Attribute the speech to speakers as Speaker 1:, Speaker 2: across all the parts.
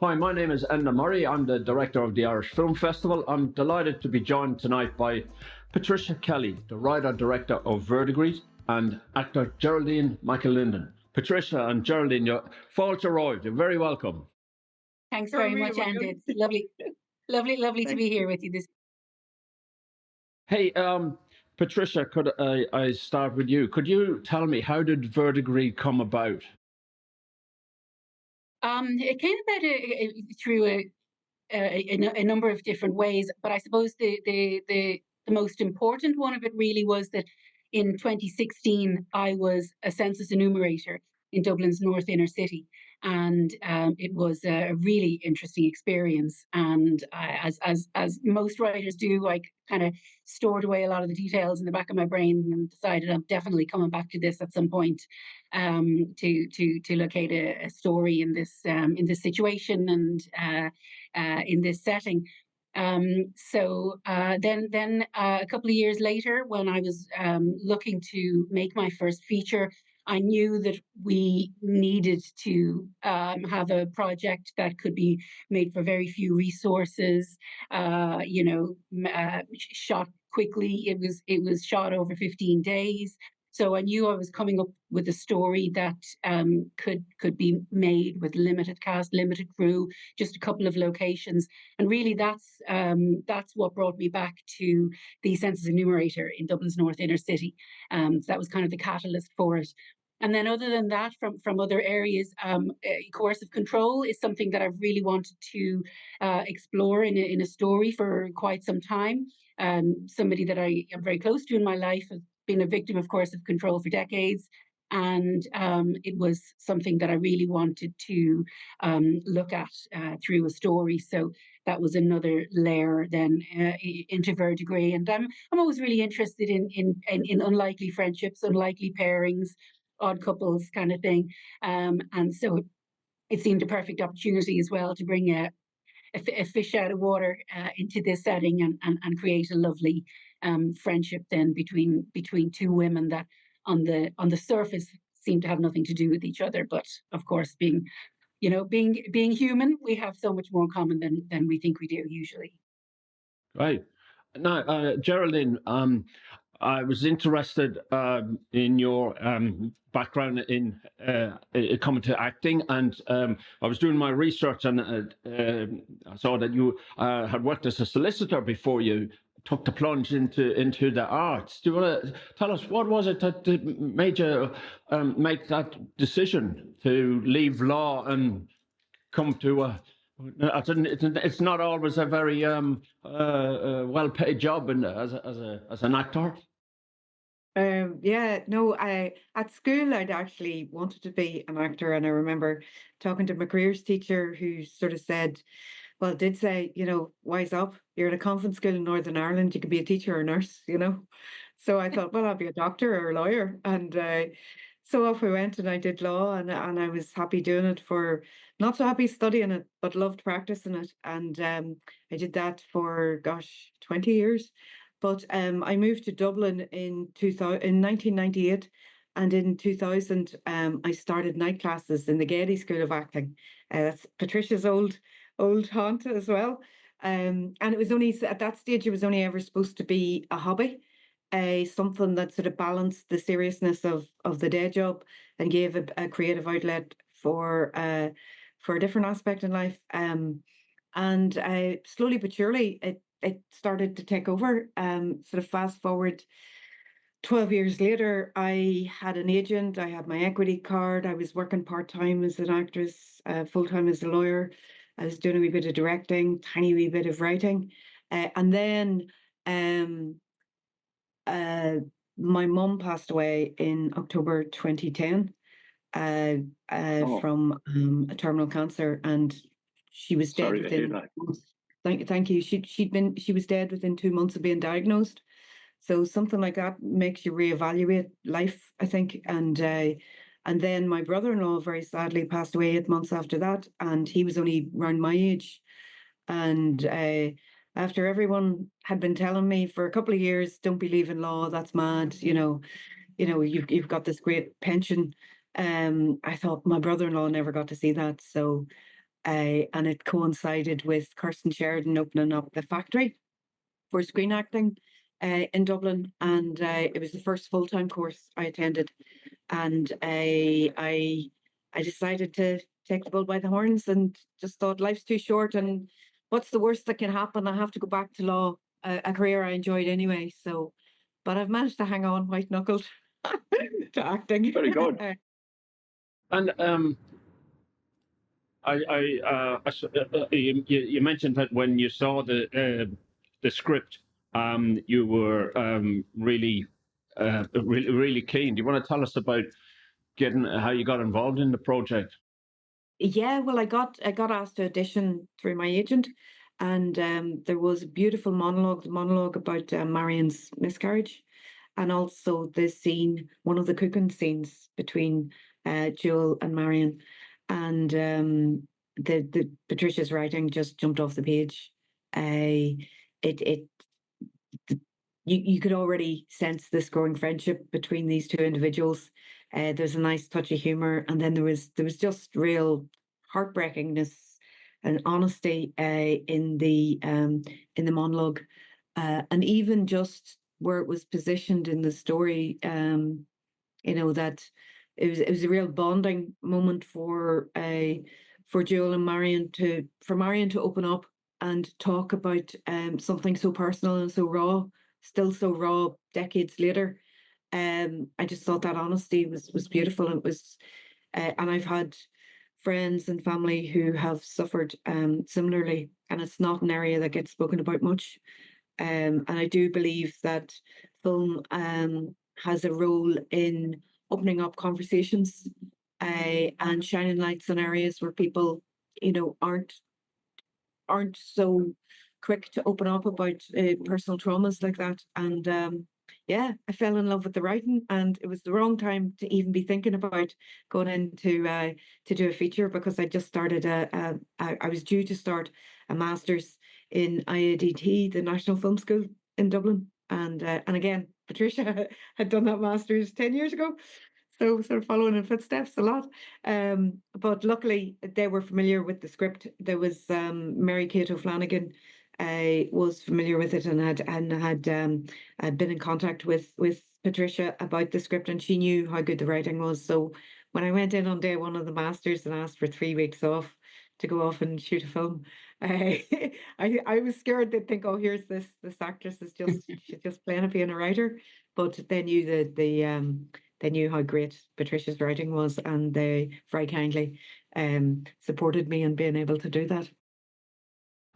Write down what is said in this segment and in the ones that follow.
Speaker 1: Hi, my name is Enda Murray. I'm the director of the Irish Film Festival. I'm delighted to be joined tonight by Patricia Kelly, the writer-director of Verdigris, and actor Geraldine McAlinden. Patricia and Geraldine, your fault's arrived. You're very welcome.
Speaker 2: Thanks very much, Enda. It's lovely to be here with you this.
Speaker 1: Hey, Patricia, could I start with you? Could you tell me, how did Verdigris come about?
Speaker 2: It came about through a number of different ways, but I suppose the most important one of it really was that in 2016 I was a census enumerator in Dublin's North Inner City, and it was a really interesting experience. And as most writers do, I kind of stored away a lot of the details in the back of my brain and decided I'm definitely coming back to this at some point, to locate a story in this situation and in this setting. Then a couple of years later, when I was looking to make my first feature, I knew that we needed to have a project that could be made for very few resources. Shot quickly. It was shot over 15 days. So I knew I was coming up with a story that could be made with limited cast, limited crew, just a couple of locations, and really that's what brought me back to the census enumerator in Dublin's North Inner City. So that was kind of the catalyst for it. And then, other than that, from other areas, coercive control is something that I've really wanted to explore in a story for quite some time. Somebody that I am very close to in my life has been a victim of coercive control for decades, and it was something that I really wanted to look at through a story. So that was another layer then into Verdigris. And I'm always really interested in unlikely friendships, unlikely pairings, odd couples kind of thing. And so it seemed a perfect opportunity as well to bring a fish out of water into this setting, and create a lovely friendship then between two women that on the surface seem to have nothing to do with each other, but of course being human, we have so much more in common than we think we do usually.
Speaker 1: Right. Now, Geraldine, I was interested in your background in coming to acting, and I was doing my research, and I saw that you had worked as a solicitor before you took the plunge into the arts. Do you want to tell us what was it that made you make that decision to leave law and come to a... It's not always a very well-paid job as an actor.
Speaker 3: At school I'd actually wanted to be an actor, and I remember talking to my careers teacher, who sort of said, well, did say, wise up, you're in a convent school in Northern Ireland, you can be a teacher or a nurse. So I thought, well, I'll be a doctor or a lawyer, and so off we went, and I did law, and I was happy doing it, for not so happy studying it, but loved practicing it. And I did that for, gosh, 20 years. But I moved to Dublin in 1998, and in 2000 I started night classes in the Gaiety School of Acting. That's Patricia's old haunt as well. And it was only at that stage, it was only ever supposed to be a hobby, something that sort of balanced the seriousness of the day job and gave a creative outlet for a different aspect in life. And slowly but surely, it started to take over. Sort of fast forward 12 years later, I had an agent, I had my equity card, I was working part-time as an actress, full-time as a lawyer. I was doing a wee bit of directing, tiny wee bit of writing. And then my mum passed away in October 2010 from a terminal cancer, and she was dead within months. Thank you. She was dead within 2 months of being diagnosed. So something like that makes you reevaluate life, I think. And then my brother-in-law very sadly passed away 8 months after that, and he was only around my age. And after everyone had been telling me for a couple of years, don't believe in law, that's mad, you've got this great pension. I thought my brother-in-law never got to see that. So and it coincided with Kirsten Sheridan opening up the factory for screen acting in Dublin, and it was the first full-time course I attended, and I decided to take the bull by the horns and just thought life's too short, and what's the worst that can happen? I have to go back to law, a career I enjoyed anyway. So, but I've managed to hang on white knuckled to acting.
Speaker 1: Very good. And you mentioned that when you saw the script, you were really keen. Do you want to tell us about how you got involved in the project?
Speaker 3: Yeah, well, I got asked to audition through my agent, and there was a beautiful monologue, the monologue about Marion's miscarriage, and also the scene, one of the cooking scenes between Joel and Marion, and the Patricia's writing just jumped off the page. It you could already sense this growing friendship between these two individuals. There's a nice touch of humor, and then there was just real heartbreakingness and honesty in the monologue, and even just where it was positioned in the story. That it was a real bonding moment for Joel and Marion for Marion to open up and talk about something so personal and so raw, still so raw decades later. I just thought that honesty was beautiful. And it was, and I've had friends and family who have suffered similarly, and it's not an area that gets spoken about much. And I do believe that film has a role in opening up conversations and shining lights on areas where people, aren't so quick to open up about personal traumas like that. And yeah, I fell in love with the writing, and it was the wrong time to even be thinking about going into to do a feature, because I just started I was due to start a master's in IADT, the National Film School in Dublin, and again, Patricia had done that master's 10 years ago. So sort of following in footsteps a lot. But luckily they were familiar with the script. There was Mary Kate O'Flanagan was familiar with it, and had been in contact with Patricia about the script, and she knew how good the writing was. So when I went in on day one of the masters and asked for 3 weeks off to go off and shoot a film, I was scared they'd think, oh, here's this actress is she's just playing at being a writer. But they knew that they knew how great Patricia's writing was, and they very kindly supported me in being able to do that.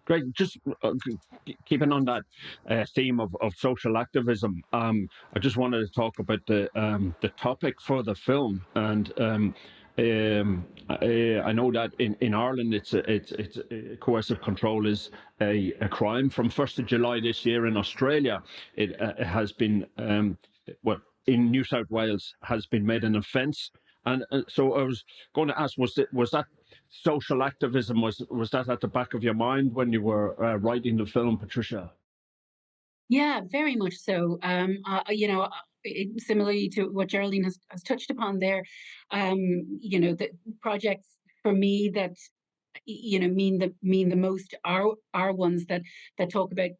Speaker 1: Great. Just keeping on that theme of social activism, I just wanted to talk about the topic for the film, and I know that in Ireland it's coercive control is a crime. From 1st of July this year in Australia, it has been in New South Wales has been made an offence. And so I was going to ask, was that social activism, was that at the back of your mind when you were writing the film, Patricia?
Speaker 2: Yeah, very much so. Similarly to what Geraldine has touched upon there, the projects for me that mean the most are ones that talk about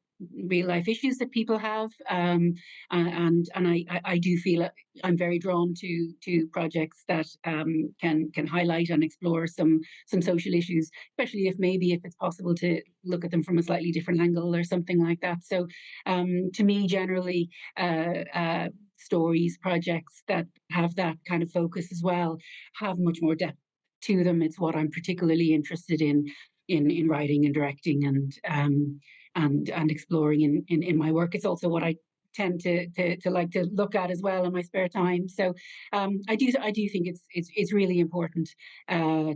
Speaker 2: real life issues that people have, and I do feel I'm very drawn to projects that can highlight and explore some social issues, especially if it's possible to look at them from a slightly different angle or something like that. So to me, generally, stories, projects that have that kind of focus as well have much more depth to them. It's what I'm particularly interested in writing and directing and exploring in my work. It's also what I tend to like to look at as well in my spare time. So I do think it's really important to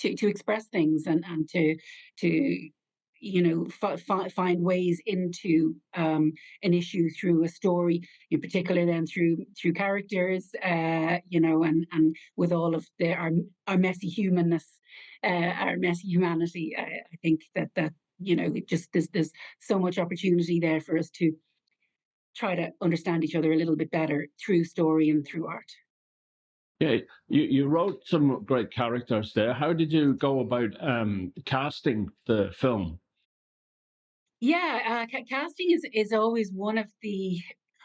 Speaker 2: express things and to find ways into an issue through a story, in particular then through characters, and with all of our messy humanness, our messy humanity. I think that it just there's so much opportunity there for us to try to understand each other a little bit better through story and through art.
Speaker 1: Yeah, you wrote some great characters there. How did you go about casting the film?
Speaker 2: Yeah, casting is always one of the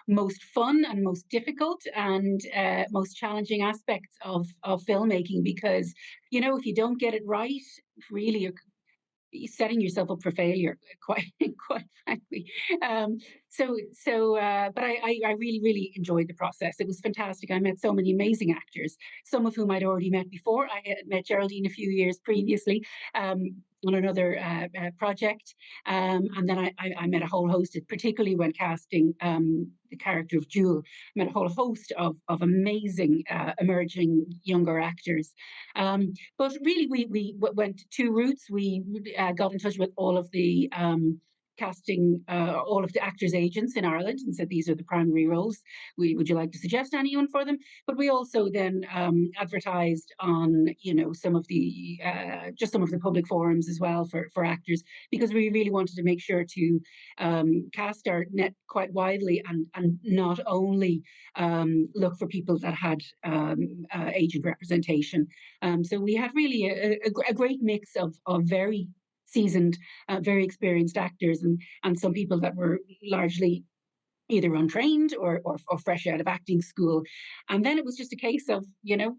Speaker 2: most fun and most difficult and most challenging aspects of filmmaking, because if you don't get it right, really you're setting yourself up for failure, quite quite frankly. Um, but I really really enjoyed the process. It was fantastic. I met so many amazing actors, some of whom I'd already met before. I had met Geraldine a few years previously. On another project, and then I met a whole host, particularly when casting the character of Jewel. I met a whole host of amazing emerging younger actors. But really, we went two routes. We got in touch with all of the all of the actors' agents in Ireland and said, these are the primary roles. Would you like to suggest anyone for them? But we also then advertised on, some of the just some of the public forums as well for actors, because we really wanted to make sure to cast our net quite widely, and not only look for people that had agent representation. So we had really a great mix of very seasoned, very experienced actors, and some people that were largely either untrained or fresh out of acting school. And then it was just a case of,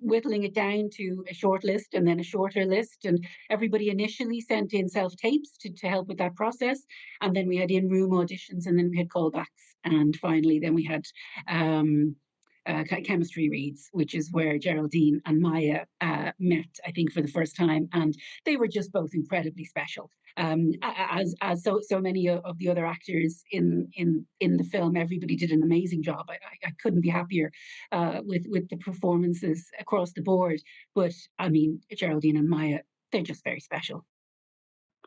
Speaker 2: whittling it down to a short list and then a shorter list. And everybody initially sent in self tapes to help with that process. And then we had in room auditions, and then we had callbacks. And finally, then we had chemistry reads, which is where Geraldine and Maya met, I think, for the first time, and they were just both incredibly special. As so many of the other actors in the film, everybody did an amazing job. I couldn't be happier with the performances across the board. But I mean, Geraldine and Maya, they're just very special.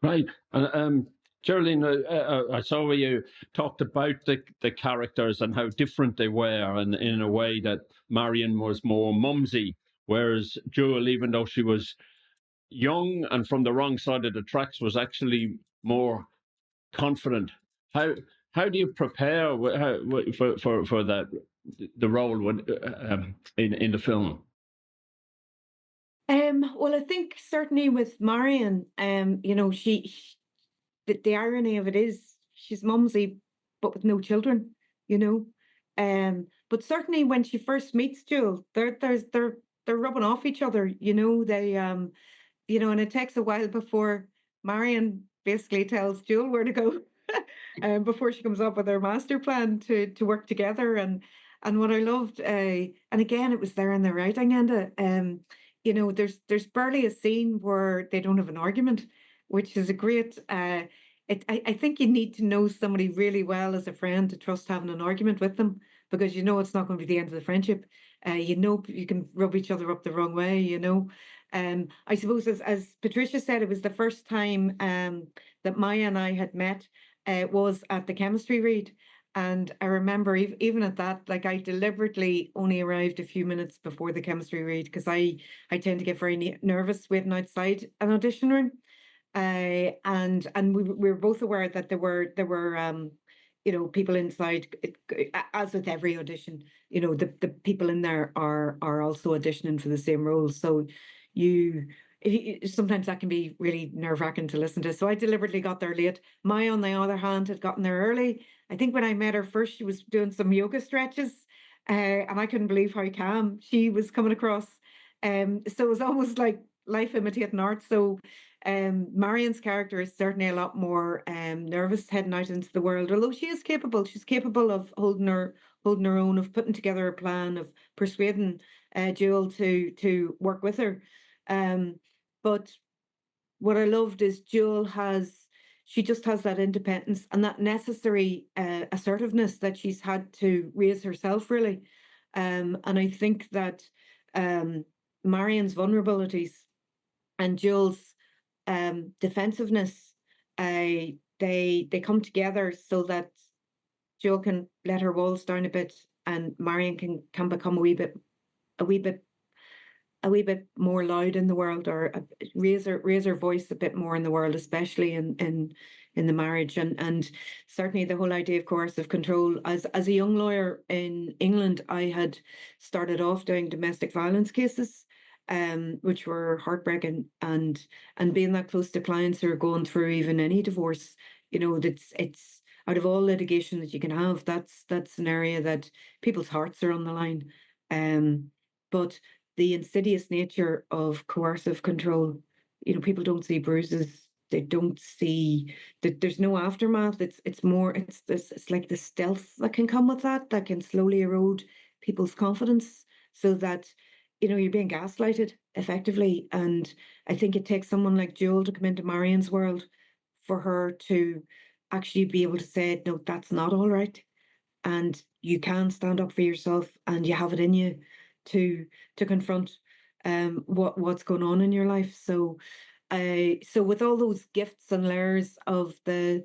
Speaker 1: Right. And Geraldine, I saw where you talked about the characters and how different they were, and in a way that Marion was more mumsy, whereas Jewel, even though she was young and from the wrong side of the tracks, was actually more confident. How how do you prepare for that the role in the film?
Speaker 3: Well, I think certainly with Marion, the irony of it is she's mumsy, but with no children, you know. But certainly when she first meets Jewel, they're rubbing off each other, and it takes a while before Marion basically tells Jewel where to go, before she comes up with her master plan to work together. And what I loved, and again, it was there in the writing, and there's barely a scene where they don't have an argument, which is a great. I think you need to know somebody really well as a friend to trust having an argument with them, because it's not going to be the end of the friendship. You can rub each other up the wrong way. I suppose, as Patricia said, it was the first time that Maya and I had met, was at the chemistry read. And I remember even at that, like, I deliberately only arrived a few minutes before the chemistry read, because I tend to get very nervous waiting outside an audition room. And we were both aware that there were people inside, as with every audition, the people in there are also auditioning for the same role. So sometimes that can be really nerve-wracking to listen to. So I deliberately got there late. Maya, on the other hand, had gotten there early. I think when I met her first, she was doing some yoga stretches, and I couldn't believe how calm she was coming across. So it was almost like life imitating art. So Marion's character is certainly a lot more nervous heading out into the world, although she is capable. She's capable of holding her own, of putting together a plan, of persuading Jewel to work with her. But what I loved is she just has that independence and that necessary assertiveness that she's had to raise herself, really. And I think that Marion's vulnerabilities and Jewel's defensiveness, they come together so that Jewel can let her walls down a bit, and Marion can become a wee bit a wee bit more loud in the world, or raise her voice a bit more in the world, especially in the marriage. And certainly the whole idea of coercive control. As a young lawyer in England, I had started off doing domestic violence cases, which were heartbreaking, and being that close to clients who are going through even any divorce, it's out of all litigation that you can have, that's an area that people's hearts are on the line. But the insidious nature of coercive control, people don't see bruises. They don't see that there's no aftermath. It's more, it's like the stealth that can come with that can slowly erode people's confidence, so that, you're being gaslighted effectively. And I think it takes someone like Joel to come into Marion's world for her to actually be able to say, no, that's not all right. And you can stand up for yourself, and you have it in you to confront what's going on in your life. So with all those gifts and layers of the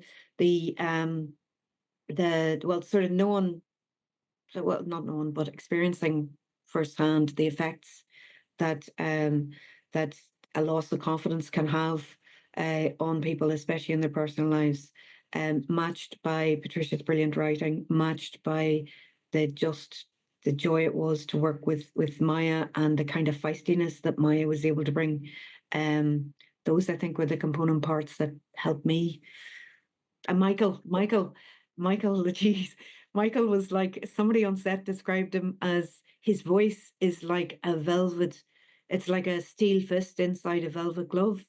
Speaker 3: well, sort of knowing, well, not knowing, but experiencing firsthand the effects that that a loss of confidence can have on people, especially in their personal lives, matched by Patricia's brilliant writing, matched by the joy it was to work with Maya, and the kind of feistiness that Maya was able to bring. Those, I think, were the component parts that helped me. And Michael, geez, Michael was like, somebody on set described him as, his voice is like a velvet, it's like a steel fist inside a velvet glove,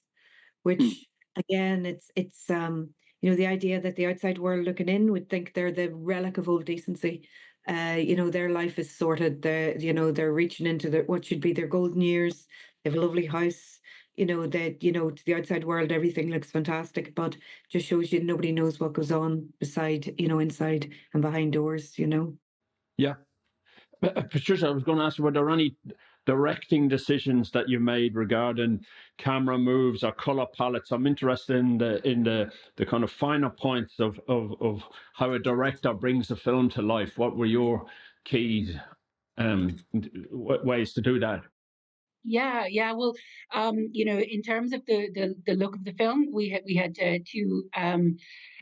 Speaker 3: which again, it's the idea that the outside world looking in would think they're the relic of old decency. Their life is sorted. They're reaching into what should be their golden years. They have a lovely house. To the outside world, everything looks fantastic, but just shows you nobody knows what goes on inside and behind doors.
Speaker 1: Yeah. Patricia, I was going to ask, were there any directing decisions that you made regarding camera moves or color palettes? I'm interested in the kind of finer points of how a director brings the film to life. What were your key ways to do that?
Speaker 2: Yeah. Well, in terms of the look of the film, we had two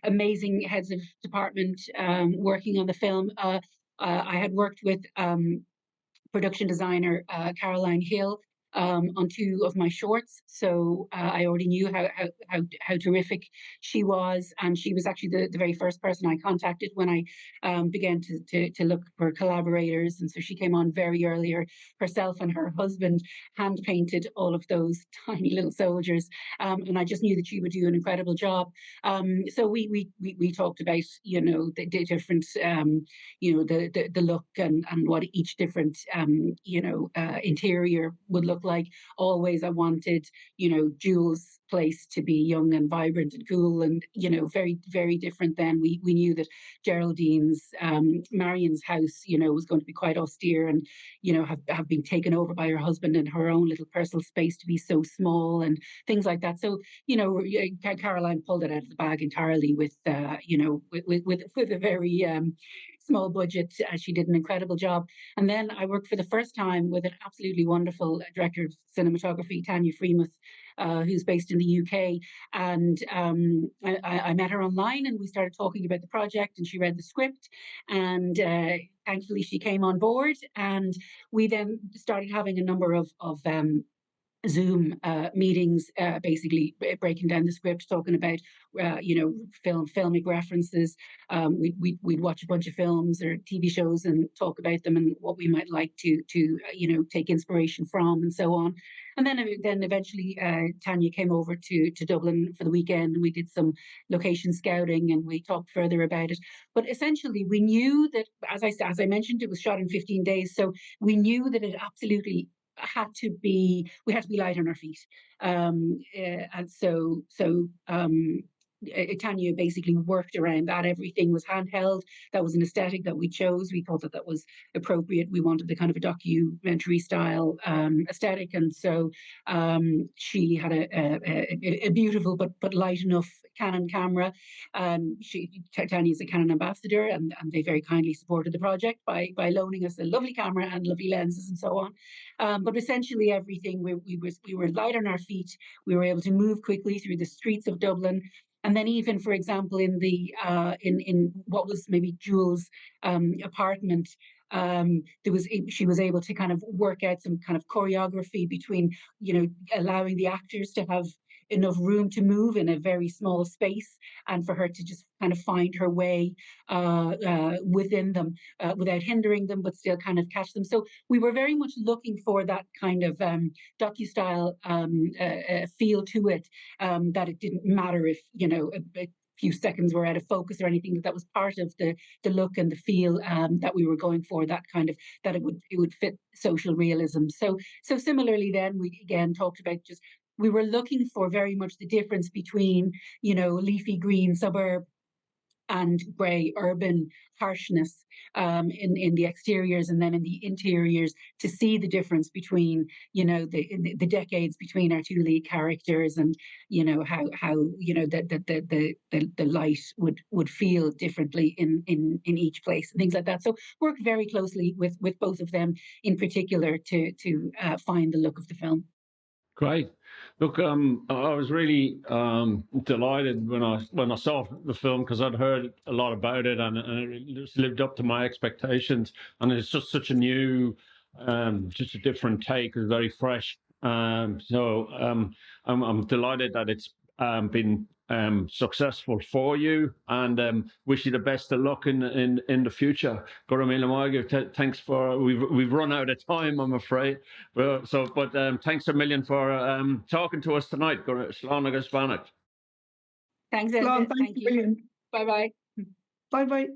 Speaker 2: amazing heads of department working on the film. I had worked with production designer Caroline Hill on two of my shorts, so I already knew how terrific she was, and she was actually the very first person I contacted when I began to look for collaborators. And so she came on very earlier. Herself and her husband hand painted all of those tiny little soldiers, and I just knew that she would do an incredible job. So we talked about the different the look and what each different interior would look like. Always I wanted Jules' place to be young and vibrant and cool, and very, very different. Then we knew that Geraldine's Marion's house was going to be quite austere, and have been taken over by her husband, and her own little personal space to be so small and things like that. So Caroline pulled it out of the bag entirely with with a very small budget. She did an incredible job. And then I worked for the first time with an absolutely wonderful director of cinematography, Tanya Freemuth, who's based in the UK. And I met her online, and we started talking about the project, and she read the script, and thankfully she came on board, and we then started having a number of Zoom meetings, basically breaking down the script, talking about filmic references. We'd watch a bunch of films or TV shows and talk about them and what we might like to take inspiration from, and so on. And then eventually Tanya came over to Dublin for the weekend, and we did some location scouting, and we talked further about it. But essentially, we knew that, as I mentioned, it was shot in 15 days, so we knew that it absolutely we had to be light on our feet. And so Tanya basically worked around that. Everything was handheld. That was an aesthetic that we chose. We thought that that was appropriate. We wanted the kind of a documentary style aesthetic, and so she had a beautiful but light enough Canon camera. Tanya is a Canon ambassador, and they very kindly supported the project by loaning us a lovely camera and lovely lenses and so on. But essentially everything, we were light on our feet. We were able to move quickly through the streets of Dublin. And then even, for example, in the in what was maybe Jules' apartment, she was able to kind of work out some kind of choreography between, allowing the actors to have enough room to move in a very small space, and for her to just kind of find her way within them without hindering them, but still kind of catch them. So we were very much looking for that kind of docu-style feel to it, that it didn't matter if, a few seconds were out of focus or anything. That was part of the look and the feel that we were going for, that kind of, that it would fit social realism. So similarly then, we again talked about just, we were looking for very much the difference between, leafy green suburb and grey urban harshness in the exteriors, and then in the interiors, to see the difference between, the decades between our two lead characters, and how the light would feel differently in each place, and things like that. So worked very closely with both of them in particular to find the look of the film.
Speaker 1: Great. Look, I was really delighted when I saw the film, because I'd heard a lot about it, and it just lived up to my expectations. And it's just such a new, just a different take. It's very fresh. So I'm delighted that it's been successful for you, and wish you the best of luck in the future. Thanks for, we've run out of time, I'm afraid. But thanks a million for talking to us tonight.
Speaker 2: Thanks,
Speaker 3: Slán,
Speaker 2: Enda. Thank you. Bye bye.
Speaker 3: Bye bye.